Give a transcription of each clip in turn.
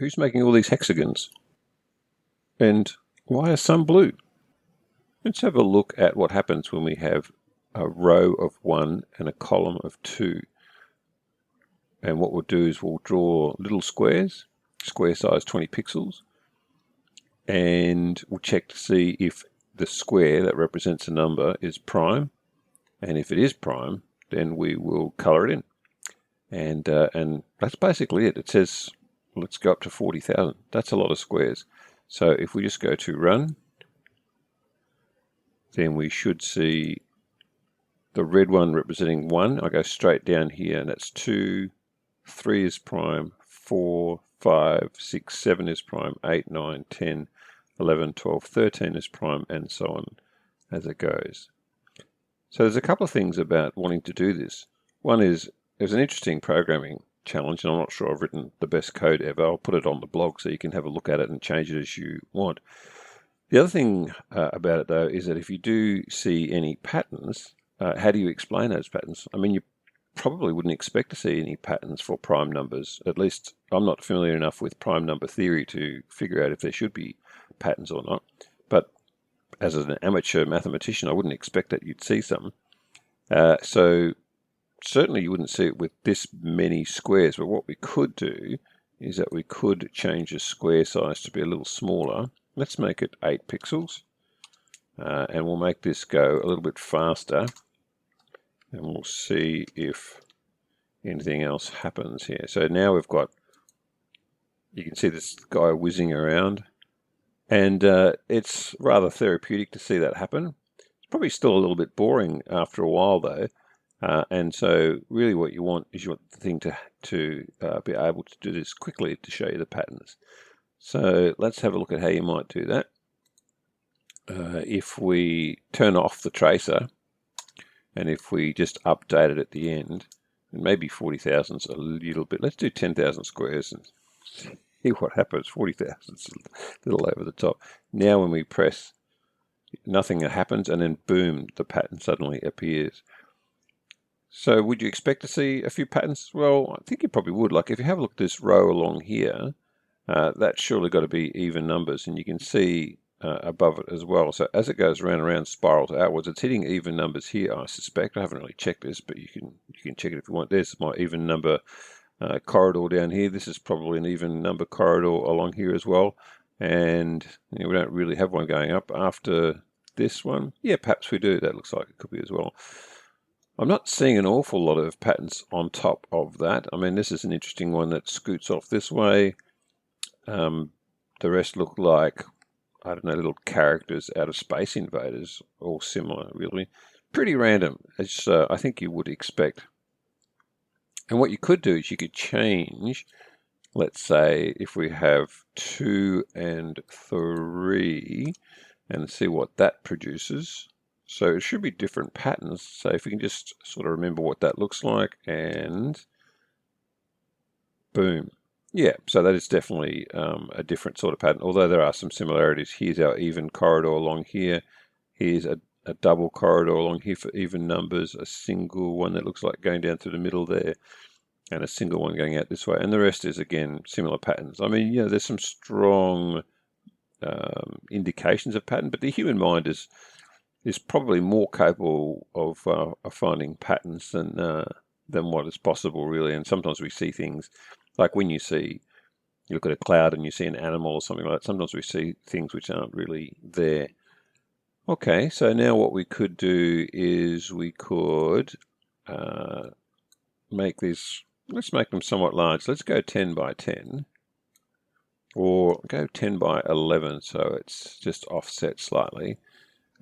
who's making all these hexagons? And why are some blue? Let's have a look at what happens when we have a row of 1 and a column of 2. And what we'll do is we'll draw little squares, square size 20 pixels, and we'll check to see if the square that represents a number is prime. And if it is prime, then we will color it in. And that's basically it. It says, let's go up to 40,000. That's a lot of squares. So if we just go to run, then we should see the red one representing 1. I go straight down here, and that's 2, 3 is prime, 4, 5, 6, 7 is prime, 8, 9, 10, 11, 12, 13 is prime, and so on as it goes. So there's a couple of things about wanting to do this. One is, there's an interesting programming challenge, and I'm not sure I've written the best code ever. I'll put it on the blog so you can have a look at it and change it as you want. The other thing about it, though, is that if you do see any patterns, how do you explain those patterns? I mean, you probably wouldn't expect to see any patterns for prime numbers. At least I'm not familiar enough with prime number theory to figure out if there should be patterns or not. But as an amateur mathematician, I wouldn't expect that you'd see some. So certainly you wouldn't see it with this many squares. But what we could do is that we could change the square size to be a little smaller. Let's make it 8 pixels, and we'll make this go a little bit faster, and we'll see if anything else happens here. So now we've got, you can see this guy whizzing around, and it's rather therapeutic to see that happen. It's probably still a little bit boring after a while, though, and so really what you want is you want the thing to be able to do this quickly to show you the patterns. So let's have a look at how you might do that. If we turn off the tracer, and if we just update it at the end, and maybe 40,000's a little bit, let's do 10,000 squares and see what happens. 40,000's a little over the top. Now when we press, nothing happens, and then boom, the pattern suddenly appears. So would you expect to see a few patterns? Well, I think you probably would. Like if you have a look at this row along here, that's surely got to be even numbers, and you can see above it as well. So as it goes round and round, spirals outwards, it's hitting even numbers here, I suspect. I haven't really checked this, but you can check it if you want. There's my even number corridor down here. This is probably an even number corridor along here as well. And we don't really have one going up after this one. Yeah, perhaps we do. That looks like it could be as well. I'm not seeing an awful lot of patterns on top of that. I mean, this is an interesting one that scoots off this way. The rest look like, I don't know, little characters out of Space Invaders, all similar, really. Pretty random, as I think you would expect. And what you could do is you could change, let's say, if we have 2 and 3, and see what that produces. So it should be different patterns. So if we can just sort of remember what that looks like, and boom. Yeah, so that is definitely a different sort of pattern, although there are some similarities. Here's our even corridor along here. Here's a double corridor along here for even numbers, a single one that looks like going down through the middle there, and a single one going out this way. And the rest is, again, similar patterns. I mean, there's some strong indications of pattern, but the human mind is probably more capable of finding patterns than what is possible, really. And sometimes we see things, like when you look at a cloud and you see an animal or something like that, sometimes we see things which aren't really there. Okay, so now what we could do is we could make these, let's make them somewhat large. Let's go 10 by 10, or go 10 by 11, so it's just offset slightly.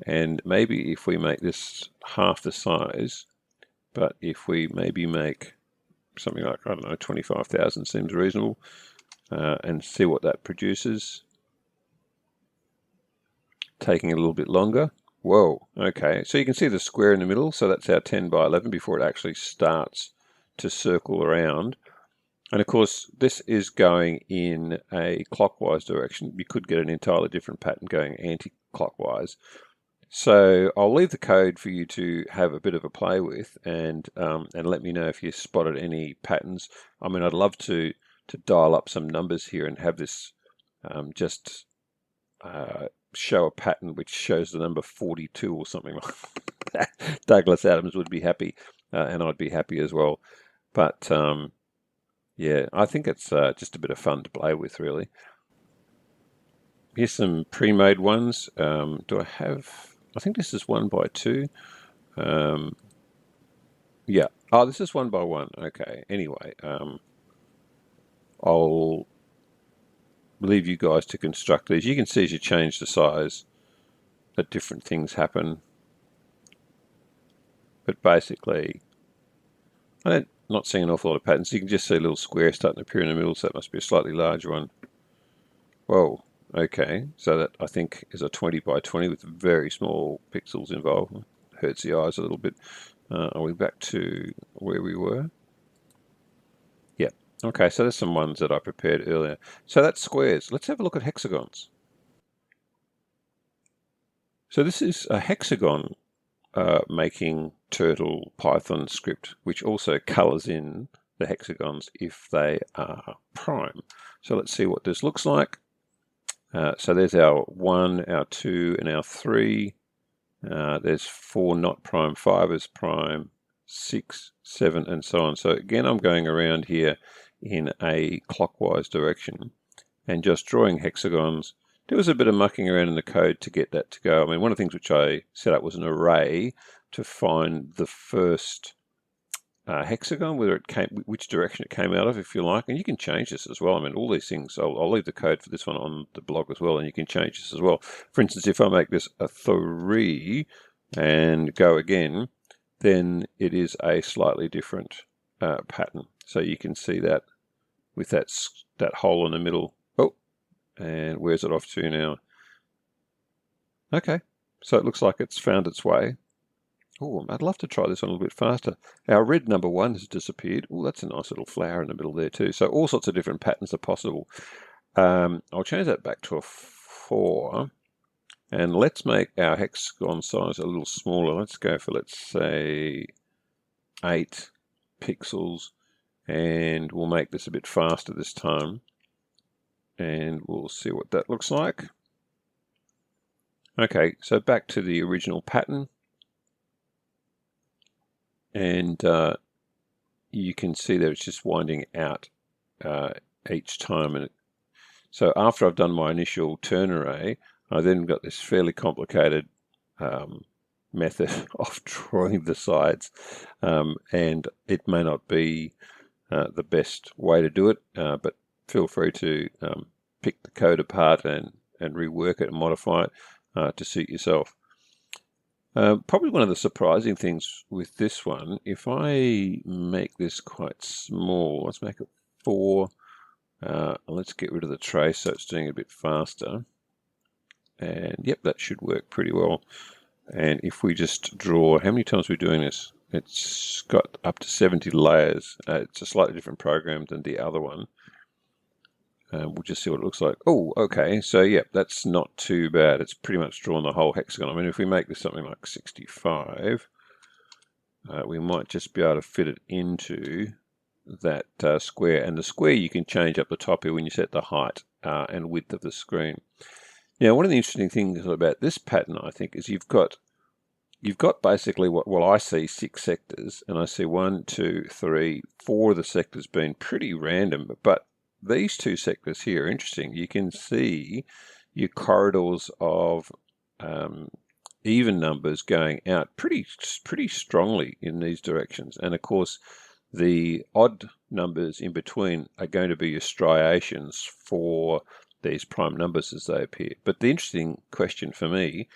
And maybe if we make this half the size, but if we maybe make something like, I don't know, 25,000 seems reasonable, and see what that produces. Taking a little bit longer. Whoa, okay. So you can see the square in the middle, so that's our 10 by 11 before it actually starts to circle around. And of course, this is going in a clockwise direction. You could get an entirely different pattern going anti-clockwise. So I'll leave the code for you to have a bit of a play with, and let me know if you spotted any patterns. I mean, I'd love to dial up some numbers here and have this just show a pattern which shows the number 42 or something like that. Douglas Adams would be happy, and I'd be happy as well. But yeah, I think it's just a bit of fun to play with, really. Here's some pre-made ones. Do I have... I think this is 1 by 2. Yeah. Oh, this is 1 by 1. Okay. Anyway, I'll leave you guys to construct these. You can see as you change the size that different things happen. But basically, I'm not seeing an awful lot of patterns. You can just see a little square starting to appear in the middle, so that must be a slightly larger one. Whoa. Okay, so that I think is a 20 by 20 with very small pixels involved. Hurts the eyes a little bit. Are we back to where we were? Yeah. Okay, so there's some ones that I prepared earlier. So that's squares. Let's have a look at hexagons. So this is a hexagon making Turtle Python script, which also colors in the hexagons if they are prime. So let's see what this looks like. So there's our 1, our 2, and our 3. There's 4 not prime, 5 is prime, 6, 7, and so on. So again, I'm going around here in a clockwise direction and just drawing hexagons. There was a bit of mucking around in the code to get that to go. I mean, one of the things which I set up was an array to find the first hexagon, whether it came, which direction it came out of, if you like, and you can change this as well. I mean, all these things, I'll leave the code for this one on the blog as well, and you can change this as well. For instance, if I make this a 3 and go again, then it is a slightly different pattern. So you can see that with that hole in the middle. Oh, and where's it off to now? Okay, so it looks like it's found its way. Oh, I'd love to try this one a little bit faster. Our red number 1 has disappeared. Oh, that's a nice little flower in the middle there too. So all sorts of different patterns are possible. I'll change that back to a 4. And let's make our hexagon size a little smaller. Let's go for, let's say, 8 pixels. And we'll make this a bit faster this time. And we'll see what that looks like. Okay, so back to the original pattern. And you can see that it's just winding out each time. And so after I've done my initial turn array, I then got this fairly complicated method of drawing the sides. And it may not be the best way to do it, but feel free to pick the code apart and rework it and modify it to suit yourself. Probably one of the surprising things with this one, if I make this quite small, let's make it 4, let's get rid of the trace so it's doing it a bit faster. And yep, that should work pretty well. And if we just draw, how many times are we doing this? It's got up to 70 layers. It's a slightly different program than the other one. We'll just see what it looks like. Oh, okay. So, yeah, that's not too bad. It's pretty much drawn the whole hexagon. I mean, if we make this something like 65, we might just be able to fit it into that square. And the square you can change up the top here when you set the height and width of the screen. Now, one of the interesting things about this pattern, I think, is you've got basically what, well, I see 6 sectors, and I see 1, 2, 3, 4 of the sectors being pretty random, but these 2 sectors here are interesting. You can see your corridors of even numbers going out pretty strongly in these directions. And of course, the odd numbers in between are going to be your striations for these prime numbers as they appear. But the interesting question for me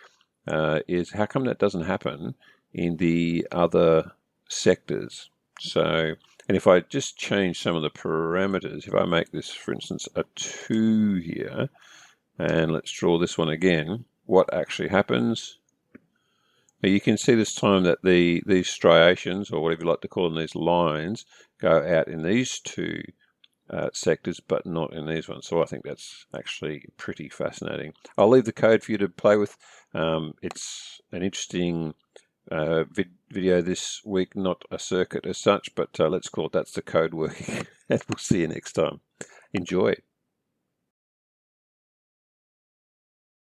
is how come that doesn't happen in the other sectors? So, and if I just change some of the parameters, if I make this, for instance, a 2 here, and let's draw this one again, what actually happens? Now you can see this time that these striations, or whatever you like to call them, these lines, go out in these 2 sectors, but not in these ones. So I think that's actually pretty fascinating. I'll leave the code for you to play with. It's an interesting video this week, not a circuit as such, but let's call it that's the code working. And we'll see you next time. Enjoy.